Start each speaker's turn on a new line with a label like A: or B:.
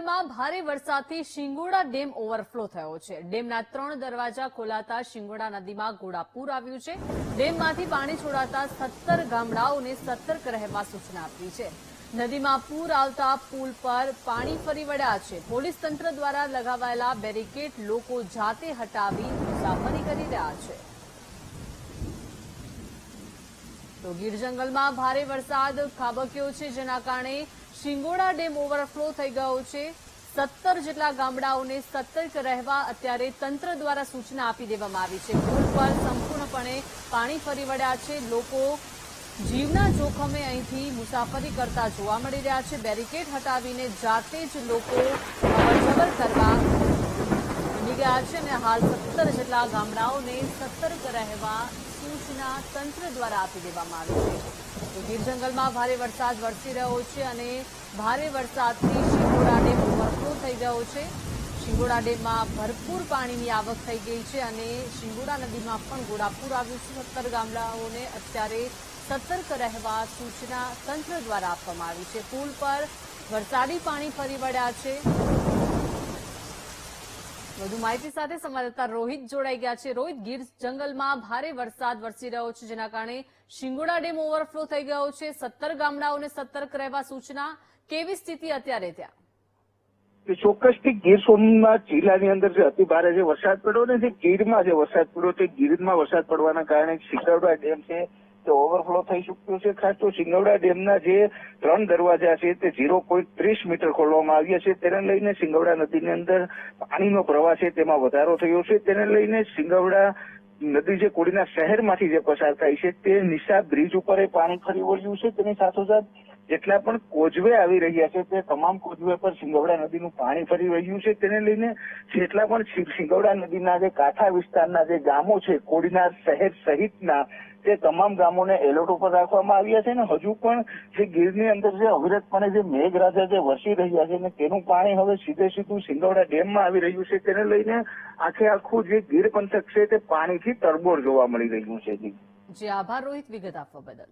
A: જંગલમાં ભારે વરસાદથી શિંગોડા ડેમ ઓવરફ્લો થયો છે। ડેમના 3 દરવાજા ખોલાતા શિંગોડા નદીમાં ઘોડાપૂર આવ્યું છે। ડેમમાંથી પાણી છોડાતા 17 ગામડાઓને સતર્ક રહેવા સૂચના આપી છે। નદીમાં પૂર આવતા પુલ પર પાણી ફરી વળ્યા છે। પોલીસ તંત્ર દ્વારા લગાવાયેલા બેરિકેડ લોકો જાતે હટાવી મુસાફરી કરી રહ્યા છે। તો ગીર જંગલમાં ભારે વરસાદ ખાબક્યો છે, જેના કારણે શિંગોડા ડેમ ઓવરફ્લો થઈ ગયો છે। 17 જેટલા ગામડાઓને સતર્ક રહેવા અત્યારે તંત્ર દ્વારા સૂચના આપી દેવામાં આવી છે। પુલ પર સંપૂર્ણપણે પાણી ફરી વળ્યા છે। લોકો જીવના જોખમે અહીંથી મુસાફરી કરતા જોવા મળી રહ્યા છે। બેરિકેડ હટાવીને જાતે જ લોકો અવરજવર કરવા નીકળી ગયા છે અને હાલ 17 જેટલા ગામડાઓને સતર્ક રહેવા સૂચના તંત્ર દ્વારા આપી દેવામાં આવી છે। તો ગીર જંગલમાં ભારે વરસાદ વરસી રહ્યો છે અને ભારે વરસાદથી શિંગોડા ડેમ ઓવરફ્લો થઈ ગયો છે। શિંગોડા ડેમમાં ભરપૂર પાણીની આવક થઈ ગઈ છે અને શિંગોડા નદીમાં પણ ઘોડાપૂર આવ્યું છે। 17 ગામડાઓને અત્યારે સતર્ક રહેવા સૂચના તંત્ર દ્વારા આપવામાં આવી છે। પુલ પર વરસાદી પાણી ફરી વળ્યા છે। વધુ માહિતી સાથે સંવાદદાતા રોહિત જોડાઈ ગયા છે। રોહિત, ગીર જંગલમાં ભારે વરસાદ વરસી રહ્યો છે, જેના કારણે શિંગોડા ડેમ ઓવરફ્લો થઈ ગયો છે। 17 ગામડાઓને સતર્ક રહેવા સૂચના, કેવી સ્થિતિ અત્યારે ત્યાં?
B: ચોક્કસથી ગીર સોમનાથ જિલ્લાની અંદર જે અતિ ભારે જે વરસાદ પડ્યો ને, જે ગીરમાં જે વરસાદ પડ્યો તે ગીરમાં વરસાદ પડવાના કારણે શિંગોડા ડેમ છે તે ઓવરફ્લો થઈ ચુક્યો છે। ખાસ તો શિંગોડા ડેમના જે 3 દરવાજા છે તે 0.30 મીટર ખોલવામાં આવ્યા છે। તેને લઈને શિંગોડા નદીની અંદર પાણીનો પ્રવાહ છે તેમાં વધારો થયો છે। તેને લઈને શિંગોડા નદી જે કોડીના શહેરમાંથી જે પસાર થાય છે તે નિશા બ્રિજ ઉપર પાણી ફરી વળ્યું છે। તેની સાથોસાથ જેટલા પણ કોઝવે આવી રહ્યા છે તે તમામ કોઝવે પર શિંગોડા નદીનું પાણી ફરી રહ્યું છે। તેને લઈને જેટલા પણ શિંગોડા નદીના જે કાંઠા વિસ્તારના જે ગામો છે કોડીના શહેર સહિતના તે તમામ ગામોને એલર્ટ ઉપર રાખવામાં આવ્યા છે। અને હજુ પણ જે ગીરની અંદર જે અવિરતપણે જે મેઘરાજા જે વરસી રહ્યા છે ને તેનું પાણી હવે સીધું શિંગોડા ડેમમાં આવી રહ્યું છે। તેને લઈને આખું જે ગીર પંથક છે તે પાણીથી તરબોળ જોવા મળી રહ્યું છે।
A: જી આભાર રોહિત, વિગત આપવા બદલ।